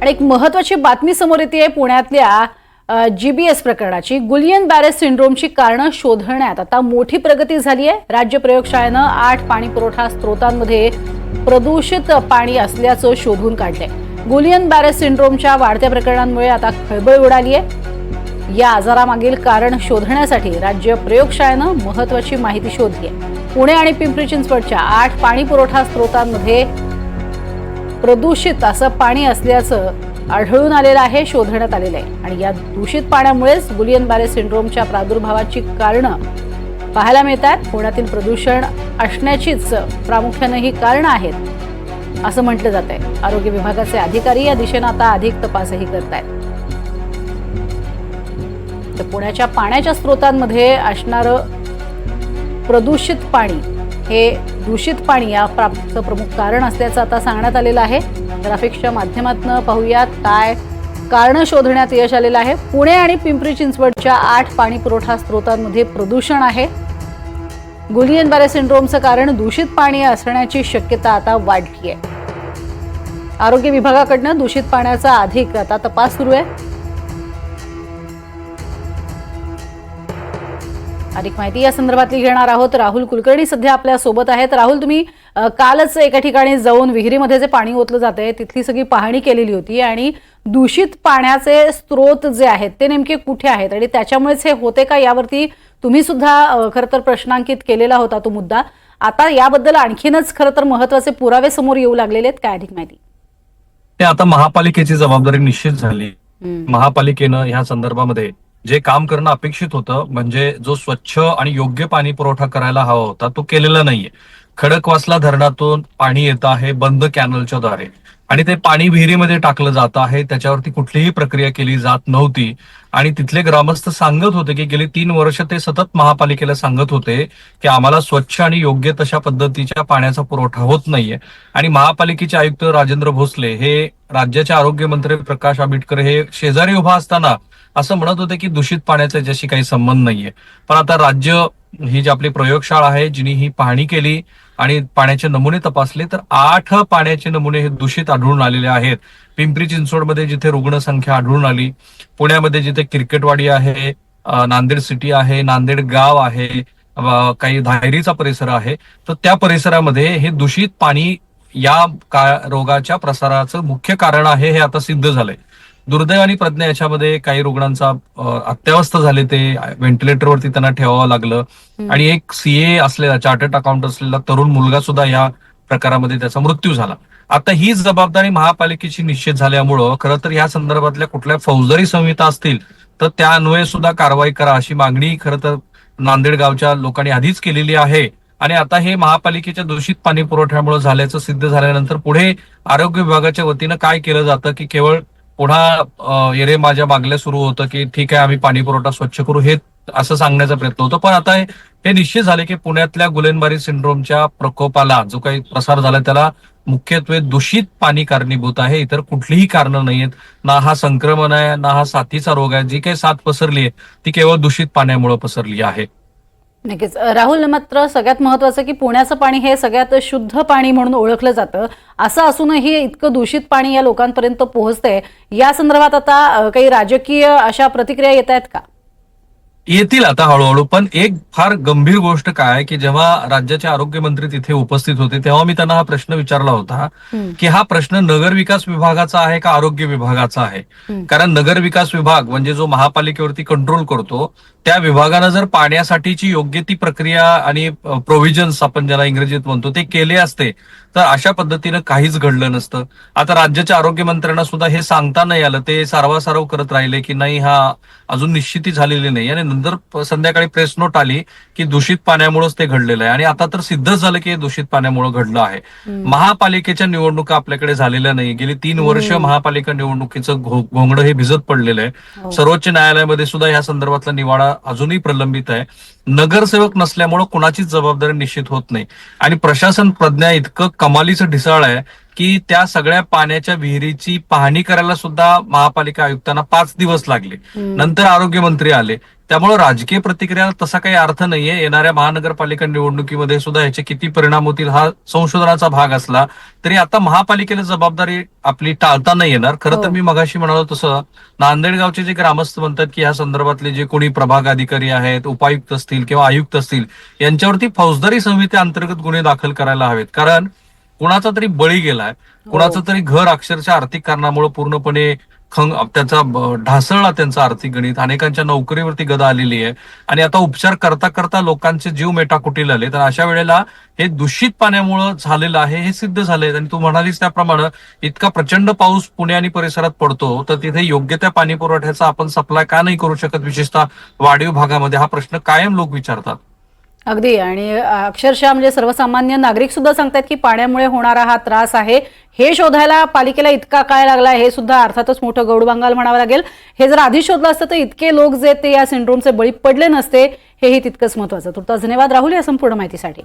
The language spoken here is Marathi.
आणि एक महत्त्वाची बातमी समोर येते पुण्यातल्या जीबीएस प्रकरणाची। गुलियन बॅरेज सिंड्रोमची कारणं शोधण्यात आता मोठी प्रगती झाली आहे। राज्य प्रयोगशाळेनं 8 पाणी पुरवठा स्त्रोतांमध्ये प्रदूषित पाणी असल्याचं शोधून काढलंय। गुलियन बॅरेज सिंड्रोमच्या वाढत्या प्रकरणांमुळे आता खळबळ उडाली आहे। या आजारामागील कारण शोधण्यासाठी राज्य प्रयोगशाळेनं महत्त्वाची माहिती शोधली आहे। पुणे आणि पिंपरी चिंचवडच्या 8 पाणी पुरवठा स्त्रोतांमध्ये प्रदूषित असं पाणी असल्याचं आढळून आलेलं आहे, शोधण्यात आलेलं आहे। आणि या दूषित पाण्यामुळेच गुलियन बॅरेज सिंड्रोमच्या प्रादुर्भावाची कारणं पाहायला मिळतात। पुण्यातील प्रदूषण असण्याचीच प्रामुख्यानं ही कारणं आहेत असं म्हटलं जात आहे। आरोग्य विभागाचे अधिकारी या दिशेनं आता अधिक तपासही करतायत। तर पुण्याच्या पाण्याच्या स्त्रोतांमध्ये असणारं प्रदूषित पाणी हे दूषित पाणी या प्रमुख कारण असल्याचं आता सांगण्यात आलेलं आहे। ग्राफिक्सच्या माध्यमातून पाहूयात काय कारण शोधण्यात यश आलेलं आहे। पुणे आणि पिंपरी चिंचवडच्या 8 पाणी पुरवठा स्त्रोतांमध्ये प्रदूषण आहे। गुलियन बॅरेज सिंड्रोमचं कारण दूषित पाणी असण्याची शक्यता आता वाढली आहे। आरोग्य विभागाकडून दूषित पाण्याचा अधिक आता तपास सुरू आहे। अधिक माहिती या संदर्भातली घेणार आहोत। राहुल कुलकर्णी सध्या आपल्या सोबत आहेत। राहुल, तुम्ही कालच एका ठिकाणी जाऊन विहिरीमध्ये जे पाणी ओतलं जातंय तिथली सगळी पाहणी केलेली होती आणि दूषित पाण्याचे स्त्रोत जे आहेत ते नेमके कुठे आहेत आणि त्याच्यामुळेच हे होते का यावरती तुम्ही सुद्धा खरं तर प्रश्नांकित केलेला होता तो मुद्दा। आता याबद्दल आणखीनच खरं तर महत्त्वाचे पुरावे समोर येऊ लागलेले आहेत, काय अधिक माहिती? ते आता महापालिकेची जबाबदारी निश्चित झाली। महापालिकेनं ह्या संदर्भामध्ये जे काम करणं अपेक्षित होतं, म्हणजे जो स्वच्छ आणि योग्य पाणी पुरवठा करायला हवा होता तो केलेला नाहीये। खडकवासला धरणातून पाणी येत आहे बंद कॅनलच्या द्वारे आणि ते पाणी विहिरीमध्ये टाकलं जात आहे, त्याच्यावरती कुठलीही प्रक्रिया केली जात नव्हती। आणि तिथले ग्रामस्थ सांगत होते की गेली 3 वर्ष ते सतत महापालिकेला सांगत होते की आम्हाला स्वच्छ आणि योग्य तशा पद्धतीच्या पाण्याचा पुरवठा होत नाहीये। आणि महापालिकेचे आयुक्त राजेंद्र भोसले हे राज्याचे आरोग्य मंत्री प्रकाश आंबेडकर हे शेजारी उभा असताना असं म्हणत होते की दूषित पाण्याचा याच्याशी काही संबंध नाहीये। पण आता राज्य ही जी आपली प्रयोगशाळा आहे जिने ही पाहणी केली आणि पाण्याचे नमुने तपासले तर 8 पाण्याचे नमुने हे दूषित आढळून आलेले आहेत। पिंपरी चिंचवडमध्ये जिथे रुग्णसंख्या आढळून आली, पुण्यामध्ये जिथे क्रिकेटवाडी आहे, नांदेड सिटी आहे, नांदेड गाव आहे, काही धायरीचा परिसर आहे, तर त्या परिसरामध्ये हे दूषित पाणी या रोगाच्या प्रसाराचं मुख्य कारण आहे हे आता सिद्ध झालंय। दुर्दैवानी प्रज्ञा याच्यामध्ये काही रुग्णांचा अत्यवस्थ झाले, ते व्हेंटिलेटरवरती त्यांना ठेवावं लागलं आणि एक सीए असलेला चार्टर्ड अकाउंट असलेला तरुण मुलगा सुद्धा या प्रकारामध्ये त्याचा मृत्यू झाला। आता ही जबाबदारी महापालिकेची निश्चित झाल्यामुळं खरं तर या संदर्भातल्या कुठल्या फौजदारी संहिता असतील तर त्या अन्वये सुद्धा कारवाई करा अशी मागणी खरं तर नांदेड गावच्या लोकांनी आधीच केलेली आहे। आणि आता हे महापालिकेच्या दूषित पाणी पुरवठ्यामुळे झाल्याचं सिद्ध झाल्यानंतर पुढे आरोग्य विभागाच्या वतीनं काय केलं जातं की केवळ पुन्हा येरे माझ्या मागल्या सुरू होतं की ठीक आहे आम्ही पाणी पुरवठा स्वच्छ करू हे असं सांगण्याचा प्रयत्न होतो। पण आता हे निश्चित झाले की पुण्यातल्या गुलियन बॅरेज सिंड्रोमच्या प्रकोपाला जो काही प्रसार झाला त्याला मुख्यत्वे दूषित पाणी कारणीभूत आहे, इतर कुठलीही कारणं नाहीयेत। ना हा संक्रमण आहे ना हा साथीचा रोग आहे। जी काही साथ पसरली आहे ती केवळ दूषित पाण्यामुळे पसरली आहे। नक्कीच राहुल, मात्र सगळ्यात महत्त्वाचं की पुण्याचं पाणी हे सगळ्यात शुद्ध पाणी म्हणून ओळखलं जातं, असं असूनही इतकं दूषित पाणी या लोकांपर्यंत पोहोचतंय। या संदर्भात आता काही राजकीय अशा प्रतिक्रिया येत आहेत का? येतील आता हळूहळू, पण एक फार गंभीर गोष्ट काय की जेव्हा राज्याचे आरोग्य मंत्री तिथे उपस्थित होते तेव्हा मी त्यांना हा प्रश्न विचारला होता की हा प्रश्न नगर विकास विभागाचा आहे का आरोग्य विभागाचा आहे। कारण नगर विकास विभाग म्हणजे जो महापालिकेवरती कंट्रोल करतो त्या विभागानं जर पाण्यासाठीची योग्य ती प्रक्रिया आणि प्रोव्हिजन्स आपण ज्याला इंग्रजीत म्हणतो ते केले असते तर अशा पद्धतीनं काहीच घडलं नसतं। आता राज्याच्या आरोग्य मंत्र्यांना सुद्धा हे सांगता नाही आलं, ते सारवासारव करत राहिले की नाही हा अजून निश्चिती झालेली नाही। आणि नंतर संध्याकाळी प्रेस नोट आली की दूषित पाण्यामुळेच ते घडलेलं आहे आणि आता तर सिद्ध झालं की हे दूषित पाण्यामुळे घडलं आहे। महापालिकेच्या निवडणुका आपल्याकडे झालेल्या नाही, गेली 3 वर्ष महापालिका निवडणुकीचं घोंगडं हे भिजत पडलेलं आहे। सर्वोच्च न्यायालयामध्ये सुद्धा या संदर्भातला निवाडा अजूनही प्रलंबित आहे। नगरसेवक नसल्यामुळे कुणाचीच जबाबदारी निश्चित होत नाही आणि प्रशासन प्रज्ञा इतकं कमालीचं ढिसाळ आहे की त्या सगळ्या पाण्याच्या विहिरीची पाहणी करायला सुद्धा महापालिका आयुक्तांना 5 दिवस लागले. नंतर आरोग्यमंत्री आले. त्यामुळे राजकीय प्रतिक्रिया तसा काही अर्थ नाहीये. येणाऱ्या महानगरपालिका निवडणुकीमध्ये सुद्धा याचे किती परिणाम होतील हा संशोधनाचा भाग असला तरी आता महापालिकेला जबाबदारी आपली टाळता नाही येणार. खरं तर मी मगाशी म्हणालो तसं नांदेड गावचे जे ग्रामस्थ म्हणतात की या संदर्भातले जे कोणी प्रभाग अधिकारी आहेत, उपायुक्त असतील किंवा आयुक्त असतील, यांच्यावरती फौजदारी संहिते अंतर्गत गुन्हे दाखल करायला हवेत. कारण कुणाचा तरी बळी गेलाय, कुणाचं तरी घर अक्षरशः आर्थिक कारणामुळे पूर्णपणे त्याचा ढासळला त्यांचं आर्थिक गणित. अनेकांच्या नोकरीवरती गदा आलेली आहे आणि आता उपचार करता करता लोकांचे जीव मेटाकुटीला आले. तर अशा वेळेला हे दूषित पाण्यामुळे झालेलं आहे हे सिद्ध झालंय. आणि तू म्हणालीस त्याप्रमाणे इतका प्रचंड पाऊस पुणे आणि परिसरात पडतो तर तिथे योग्य त्या पाणी पुरवठ्याचा आपण सप्लाय का नाही करू शकत, विशेषतः वाढीव भागामध्ये? हा प्रश्न कायम लोक विचारतात. अगदी. आणि अक्षरशः म्हणजे सर्वसामान्य नागरिक सुद्धा सांगतात की पाण्यामुळे होणारा हा त्रास आहे हे शोधायला पालिकेला इतका काय लागला हे सुद्धा अर्थातच मोठं गौडबांगाल म्हणावं लागेल. हे जर आधी शोधलं असतं तर इतके लोक जे ते या सिंड्रोमचे बळी पडले नसते, हेही तितकंच महत्वाचं. तुर्तास धन्यवाद राहुल या संपूर्ण माहितीसाठी.